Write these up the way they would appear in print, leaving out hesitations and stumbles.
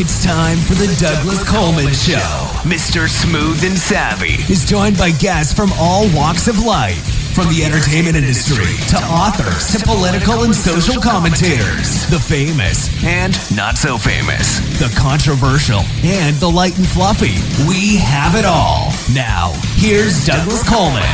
It's time for the Douglas Coleman Show. Mr. Smooth and Savvy is joined by guests from all walks of life, from the entertainment industry to authors to political and social commentators, the famous and not so famous, the controversial and the light and fluffy. We have it all. Now, here's Douglas Coleman.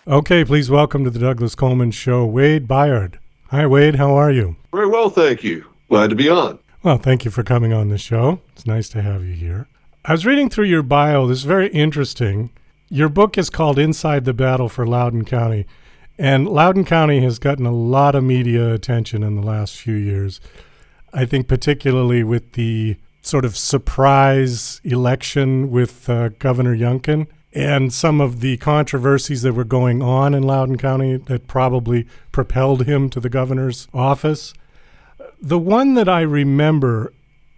Okay, please welcome to the Douglas Coleman Show, Wayde Byard. Hi, Wayde. How are you? Very well, thank you. Glad to be on. Well, thank you for coming on the show. It's nice to have you here. I was reading through your bio. This is very interesting. Your book is called Inside the Battle for Loudoun County, and Loudoun County has gotten a lot of media attention in the last few years. I think particularly with the sort of surprise election with Governor Youngkin, and some of the controversies that were going on in Loudoun County that probably propelled him to the governor's office. The one that I remember,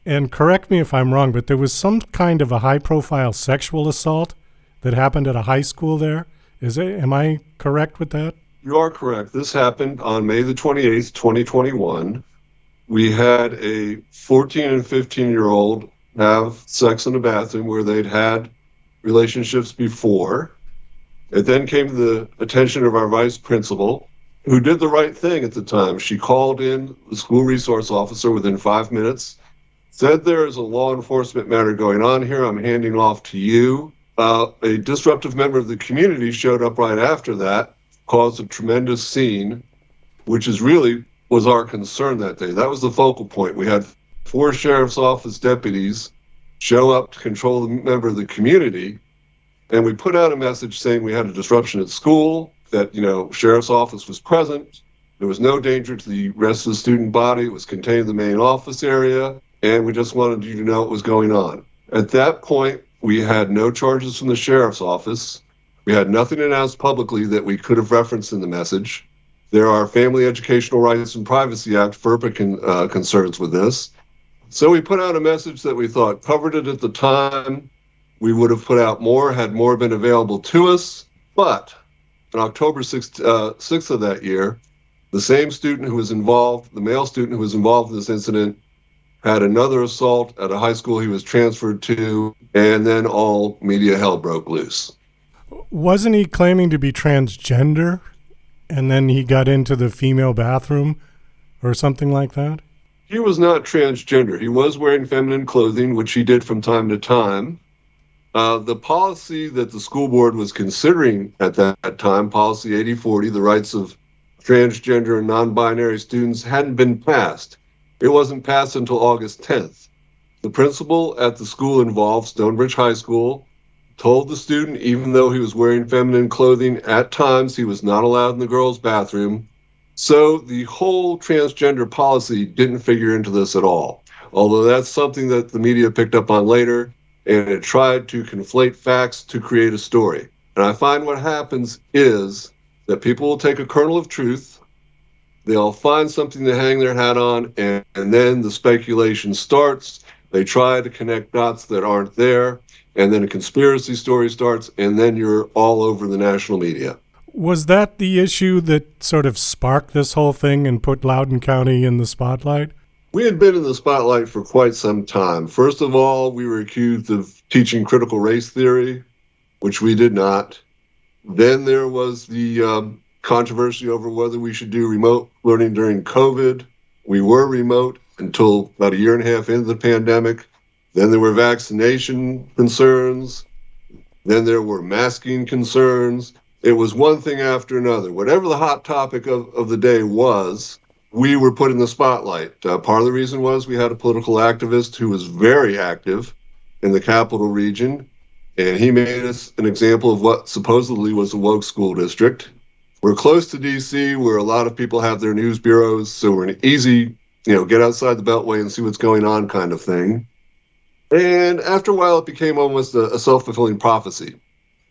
and correct me if I'm wrong, but there was some kind of a high-profile sexual assault that happened at a high school there. Am I correct with that? You are correct. This happened on May the 28th, 2021. We had a 14 and 15-year-old have sex in a bathroom where they'd had relationships before. It then came to the attention of our vice principal, who did the right thing at the time. She called in the school resource officer within 5 minutes, said there is a law enforcement matter going on here. I'm handing off to you. A disruptive member of the community showed up right after that, caused a tremendous scene, which was our concern that day. That was the focal point. We had 4 sheriff's office deputies show up to control the member of the community. And we put out a message saying we had a disruption at school, that, sheriff's office was present. There was no danger to the rest of the student body. It was contained in the main office area. And we just wanted you to know what was going on. At that point, we had no charges from the sheriff's office. We had nothing announced publicly that we could have referenced in the message. There are Family Educational Rights and Privacy Act, FERPA concerns with this. So we put out a message that we thought covered it at the time. We would have put out more had more been available to us. But on October 6th of that year, the same student who was involved, the male student who was involved in this incident, had another assault at a high school he was transferred to, and then all media hell broke loose. Wasn't he claiming to be transgender, and then he got into the female bathroom or something like that? He was not transgender. He was wearing feminine clothing, which he did from time to time. The policy that the school board was considering at that time, Policy 8040, the rights of transgender and non-binary students, hadn't been passed. It wasn't passed until August 10th. The principal at the school involved, Stonebridge High School, told the student, even though he was wearing feminine clothing, at times he was not allowed in the girls' bathroom. So the whole transgender policy didn't figure into this at all, although that's something that the media picked up on later, and it tried to conflate facts to create a story. And I find what happens is that people will take a kernel of truth, they'll find something to hang their hat on, and then the speculation starts. They try to connect dots that aren't there, and then a conspiracy story starts, and then you're all over the national media. Was that the issue that sort of sparked this whole thing and put Loudoun County in the spotlight? We had been in the spotlight for quite some time. First of all, we were accused of teaching critical race theory, which we did not. Then there was the controversy over whether we should do remote learning during COVID. We were remote until about a year and a half into the pandemic. Then there were vaccination concerns. Then there were masking concerns. It was one thing after another. Whatever the hot topic of the day was, we were put in the spotlight. Part of the reason was we had a political activist who was very active in the capital region, and he made us an example of what supposedly was a woke school district. We're close to D.C., where a lot of people have their news bureaus, so we're an easy, get outside the Beltway and see what's going on kind of thing. And after a while, it became almost a self-fulfilling prophecy.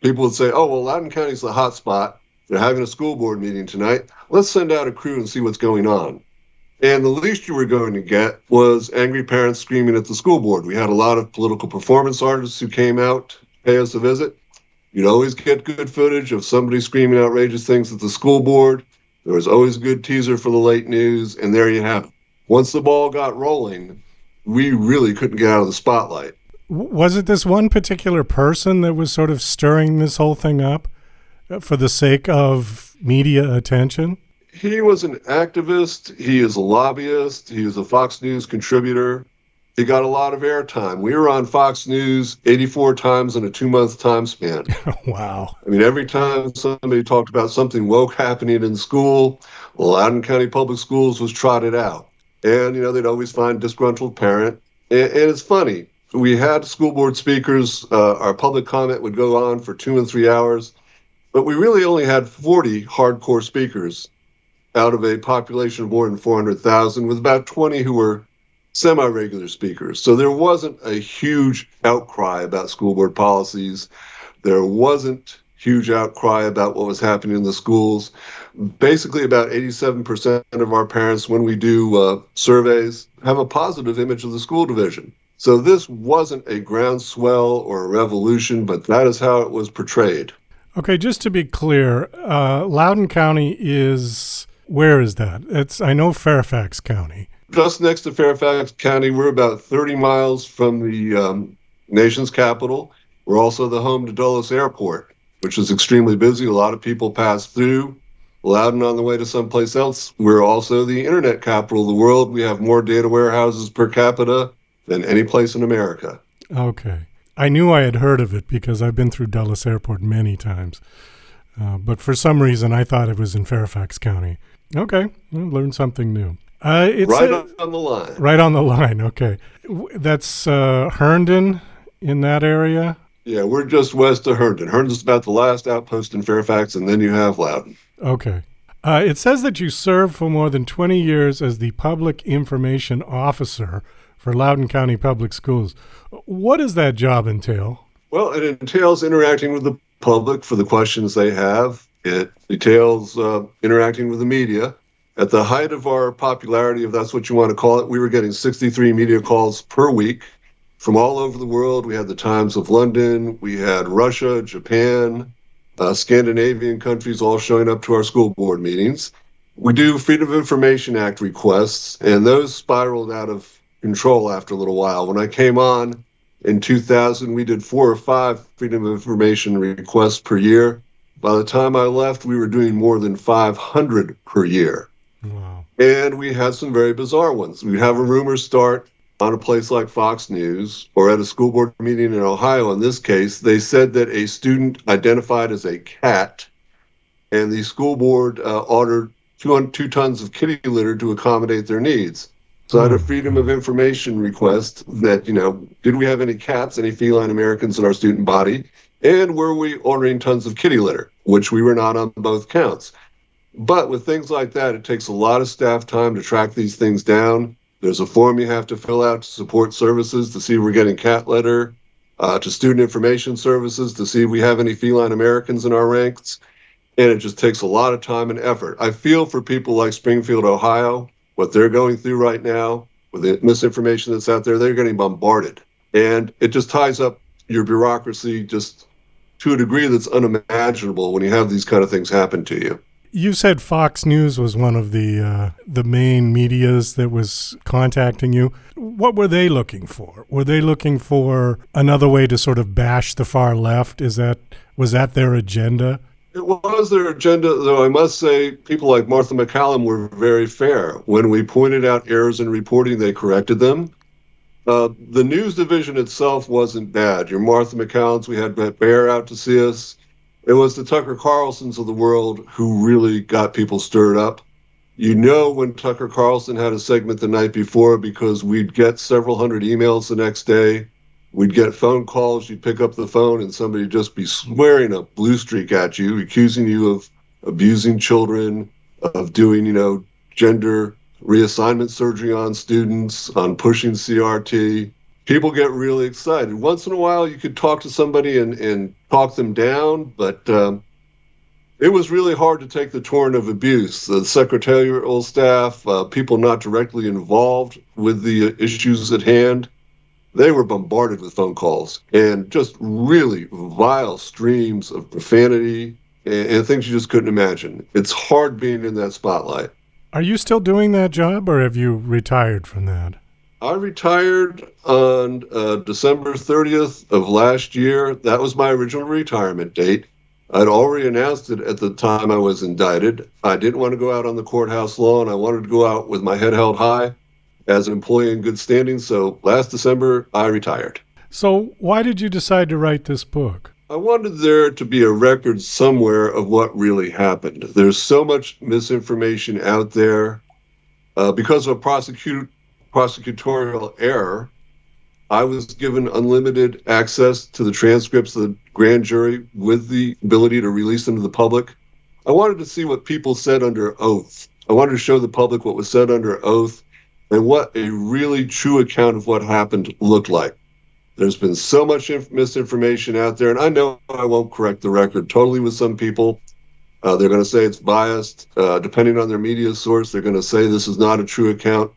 People would say, oh, well, Loudoun County's the hot spot. They're having a school board meeting tonight. Let's send out a crew and see what's going on. And the least you were going to get was angry parents screaming at the school board. We had a lot of political performance artists who came out to pay us a visit. You'd always get good footage of somebody screaming outrageous things at the school board. There was always a good teaser for the late news, and there you have it. Once the ball got rolling, we really couldn't get out of the spotlight. Was it this one particular person that was sort of stirring this whole thing up for the sake of media attention? He was an activist. He is a lobbyist. He was a Fox News contributor. He got a lot of airtime. We were on Fox News 84 times in a 2-month time span. Wow. I mean, every time somebody talked about something woke happening in school, Loudoun County Public Schools was trotted out. And, they'd always find disgruntled parent. And it's funny. We had school board speakers. Our public comment would go on for 2 and 3 hours. But we really only had 40 hardcore speakers out of a population of more than 400,000, with about 20 who were semi-regular speakers. So there wasn't a huge outcry about school board policies. There wasn't huge outcry about what was happening in the schools. Basically, about 87% of our parents, when we do surveys, have a positive image of the school division. So this wasn't a groundswell or a revolution, but that is how it was portrayed. Okay, just to be clear, Loudoun County is, where is that? I know Fairfax County. Just next to Fairfax County. We're about 30 miles from the nation's capital. We're also the home to Dulles Airport, which is extremely busy. A lot of people pass through Loudoun on the way to someplace else. We're also the internet capital of the world. We have more data warehouses per capita than any place in America. Okay. I knew I had heard of it because I've been through Dulles Airport many times. But for some reason, I thought it was in Fairfax County. Okay. I learned something new. It's right on the line. Right on the line. Okay. That's Herndon in that area? Yeah, we're just west of Herndon. Herndon's about the last outpost in Fairfax, and then you have Loudoun. Okay. It says that you served for more than 20 years as the public information officer for Loudoun County Public Schools. What does that job entail? Well, it entails interacting with the public for the questions they have. It entails interacting with the media. At the height of our popularity, if that's what you want to call it, we were getting 63 media calls per week from all over the world. We had the Times of London, we had Russia, Japan, Scandinavian countries all showing up to our school board meetings. We do Freedom of Information Act requests, and those spiraled out of control after a little while. When I came on in 2000, we did 4 or 5 Freedom of Information requests per year. By the time I left, we were doing more than 500 per year. Wow. And we had some very bizarre ones. We'd have a rumor start on a place like Fox News or at a school board meeting in Ohio. In this case, they said that a student identified as a cat, and the school board ordered 2 tons of kitty litter to accommodate their needs. So I had a Freedom of Information request that, did we have any cats, any feline Americans in our student body? And were we ordering tons of kitty litter, which we were not on both counts. But with things like that, it takes a lot of staff time to track these things down. There's a form you have to fill out to support services to see if we're getting cat litter, to student information services to see if we have any feline Americans in our ranks. And it just takes a lot of time and effort. I feel for people like Springfield, Ohio, what they're going through right now with the misinformation that's out there. They're getting bombarded. And it just ties up your bureaucracy just to a degree that's unimaginable when you have these kind of things happen to you. You said Fox News was one of the main medias that was contacting you. What were they looking for? Were they looking for another way to sort of bash the far left? Was that their agenda? It was their agenda, though I must say people like Martha McCallum were very fair. When we pointed out errors in reporting, they corrected them. The news division itself wasn't bad. Your Martha McCallums, we had Byard out to see us. It was the Tucker Carlsons of the world who really got people stirred up. When Tucker Carlson had a segment the night before because we'd get several hundred emails the next day. We'd get phone calls. You'd pick up the phone and somebody would just be swearing a blue streak at you, accusing you of abusing children, of doing, gender reassignment surgery on students, on pushing CRT. People get really excited. Once in a while, you could talk to somebody and talk them down, but it was really hard to take the torrent of abuse. The secretarial staff, people not directly involved with the issues at hand, they were bombarded with phone calls and just really vile streams of profanity and things you just couldn't imagine. It's hard being in that spotlight. Are you still doing that job, or have you retired from that? I retired on December 30th of last year. That was my original retirement date. I'd already announced it at the time I was indicted. I didn't want to go out on the courthouse lawn. I wanted to go out with my head held high as an employee in good standing. So last December, I retired. So why did you decide to write this book? I wanted there to be a record somewhere of what really happened. There's so much misinformation out there. Because of prosecutorial error, I was given unlimited access to the transcripts of the grand jury with the ability to release them to the public. I wanted to see what people said under oath. I wanted to show the public what was said under oath and what a really true account of what happened looked like. There's been so much misinformation out there, and I know I won't correct the record totally with some people. They're going to say it's biased. Depending on their media source, they're going to say this is not a true account.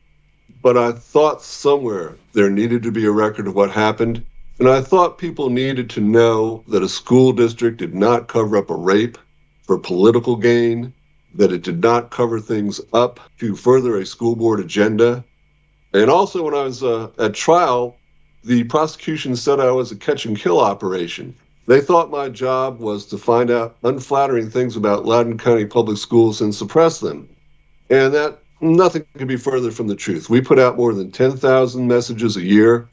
But I thought somewhere there needed to be a record of what happened. And I thought people needed to know that a school district did not cover up a rape for political gain, that it did not cover things up to further a school board agenda. And also when I was at trial, the prosecution said I was a catch and kill operation. They thought my job was to find out unflattering things about Loudoun County Public Schools and suppress them. And that nothing could be further from the truth. We put out more than 10,000 messages a year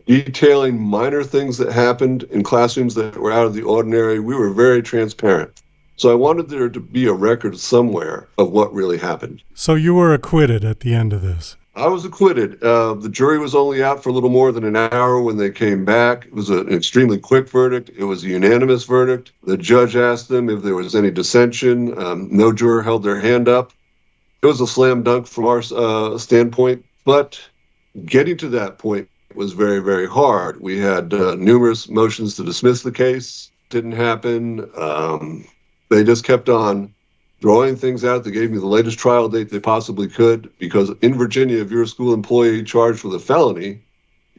detailing minor things that happened in classrooms that were out of the ordinary. We were very transparent. So I wanted there to be a record somewhere of what really happened. So you were acquitted at the end of this? I was acquitted. The jury was only out for a little more than an hour when they came back. It was an extremely quick verdict. It was a unanimous verdict. The judge asked them if there was any dissension. No juror held their hand up. It was a slam dunk from our standpoint, but getting to that point was very, very hard. We had numerous motions to dismiss the case. Didn't happen. They just kept on throwing things out. They gave me the latest trial date they possibly could, because in Virginia, if you're a school employee charged with a felony,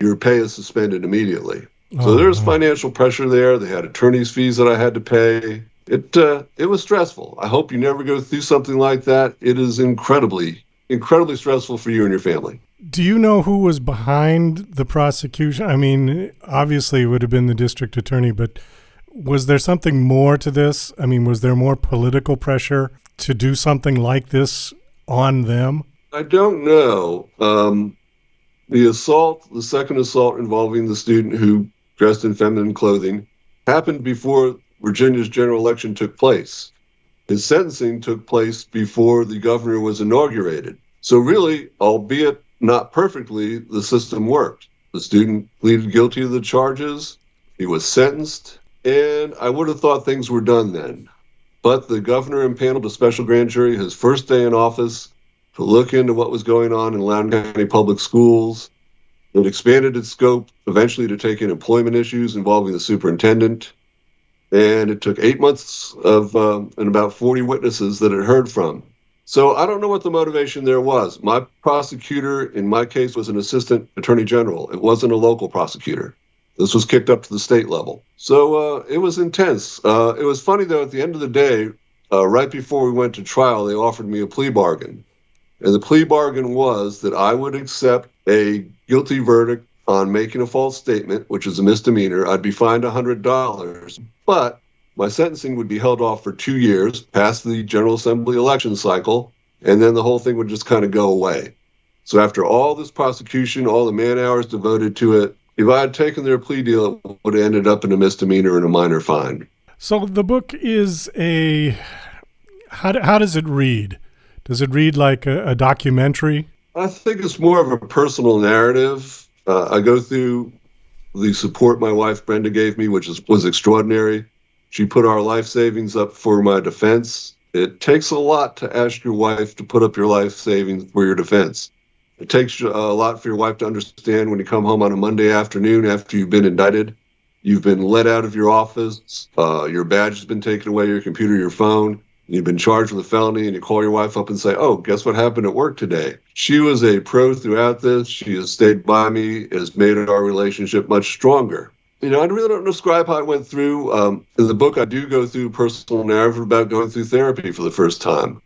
your pay is suspended immediately. So there's financial pressure there. They had attorney's fees that I had to pay. It was stressful. I hope you never go through something like that. It is incredibly stressful for you and your family. Do you know who was behind the prosecution? I mean, obviously it would have been the district attorney, but was there something more to this? I mean, was there more political pressure to do something like this on them? I don't know. The second assault involving the student who dressed in feminine clothing happened before Virginia's general election took place. His sentencing took place before the governor was inaugurated. So really, albeit not perfectly, the system worked. The student pleaded guilty to the charges. He was sentenced. And I would have thought things were done then. But the governor impaneled a special grand jury his first day in office to look into what was going on in Loudoun County Public Schools. It expanded its scope eventually to take in employment issues involving the superintendent. And it took 8 months of and about 40 witnesses that it heard from. So I don't know what the motivation there was. My prosecutor in my case was an assistant attorney general. It wasn't a local prosecutor. This was kicked up to the state level. So it was intense. It was funny, though, at the end of the day, right before we went to trial, they offered me a plea bargain. And the plea bargain was that I would accept a guilty verdict on making a false statement, which is a misdemeanor. I'd be fined $100, but my sentencing would be held off for 2 years past the General Assembly election cycle, and then the whole thing would just kind of go away. So after all this prosecution, all the man hours devoted to it, if I had taken their plea deal, it would have ended up in a misdemeanor and a minor fine. So the book is how does it read? Does it read like a documentary? I think it's more of a personal narrative. I go through the support my wife Brenda gave me, which was extraordinary. She put our life savings up for my defense. It takes a lot to ask your wife to put up your life savings for your defense. It takes a lot for your wife to understand when you come home on a Monday afternoon after you've been indicted, you've been let out of your office, your badge has been taken away, your computer, your phone. You've been charged with a felony and you call your wife up and say, oh, guess what happened at work today? She was a pro throughout this. She has stayed by me, has made our relationship much stronger. I really don't describe how I went through. In the book, I do go through personal narrative about going through therapy for the first time.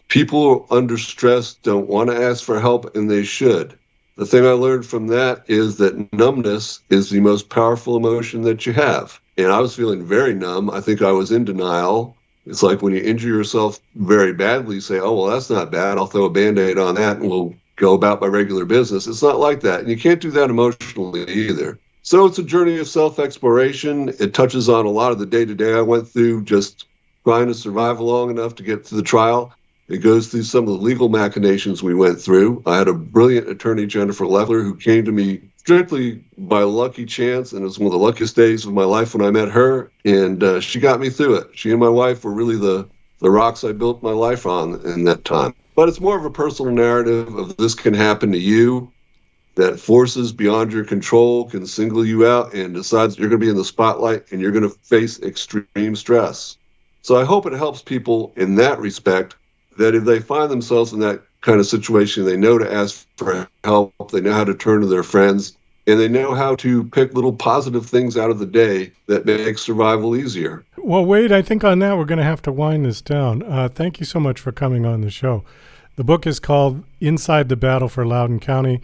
People under stress don't want to ask for help, and they should. The thing I learned from that is that numbness is the most powerful emotion that you have. And I was feeling very numb. I think I was in denial. It's like when you injure yourself very badly, you say, oh, well, that's not bad. I'll throw a Band-Aid on that and we'll go about my regular business. It's not like that. And you can't do that emotionally either. So it's a journey of self-exploration. It touches on a lot of the day-to-day I went through, just trying to survive long enough to get to the trial. It goes through some of the legal machinations we went through. I had a brilliant attorney, Jennifer Leffler, who came to me strictly by lucky chance, and it was one of the luckiest days of my life when I met her, and she got me through it. She and my wife were really the rocks I built my life on in that time. But it's more of a personal narrative of this can happen to you, that forces beyond your control can single you out and decides you're going to be in the spotlight and you're going to face extreme stress. So I hope it helps people in that respect, that if they find themselves in that kind of situation, they know to ask for help, they know how to turn to their friends, and they know how to pick little positive things out of the day that make survival easier. Well, Wayde, I think on that we're going to have to wind this down. Thank you so much for coming on the show. The book is called Inside the Battle for Loudoun County.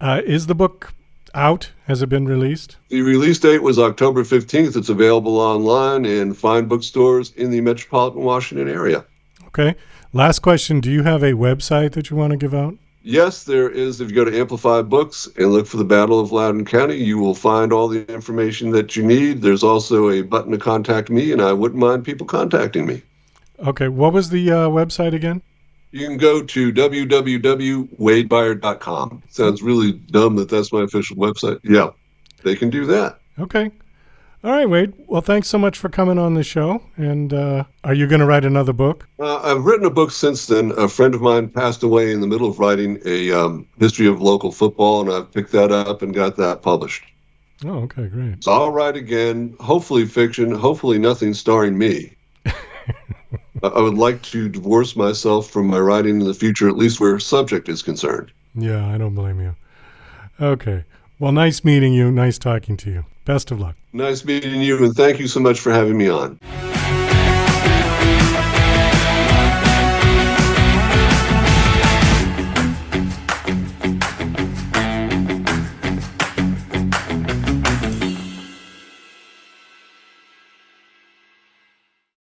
Is the book out? Has it been released? The release date was October 15th. It's available online in fine bookstores in the metropolitan Washington area. Okay. Last question. Do you have a website that you want to give out? Yes, there is. If you go to Amplify Books and look for the Battle of Loudoun County, you will find all the information that you need. There's also a button to contact me, and I wouldn't mind people contacting me. Okay. What was the website again? You can go to www.wadebyard.com. Sounds really dumb that that's my official website. Yeah, they can do that. Okay. All right, Wayde. Well, thanks so much for coming on the show. And are you going to write another book? I've written a book since then. A friend of mine passed away in the middle of writing a history of local football, and I've picked that up and got that published. Oh, okay, great. So I'll write again, hopefully fiction, hopefully nothing starring me. I would like to divorce myself from my writing in the future, at least where subject is concerned. Yeah, I don't blame you. Okay. Well, nice meeting you. Nice talking to you. Best of luck. Nice meeting you, and thank you so much for having me on.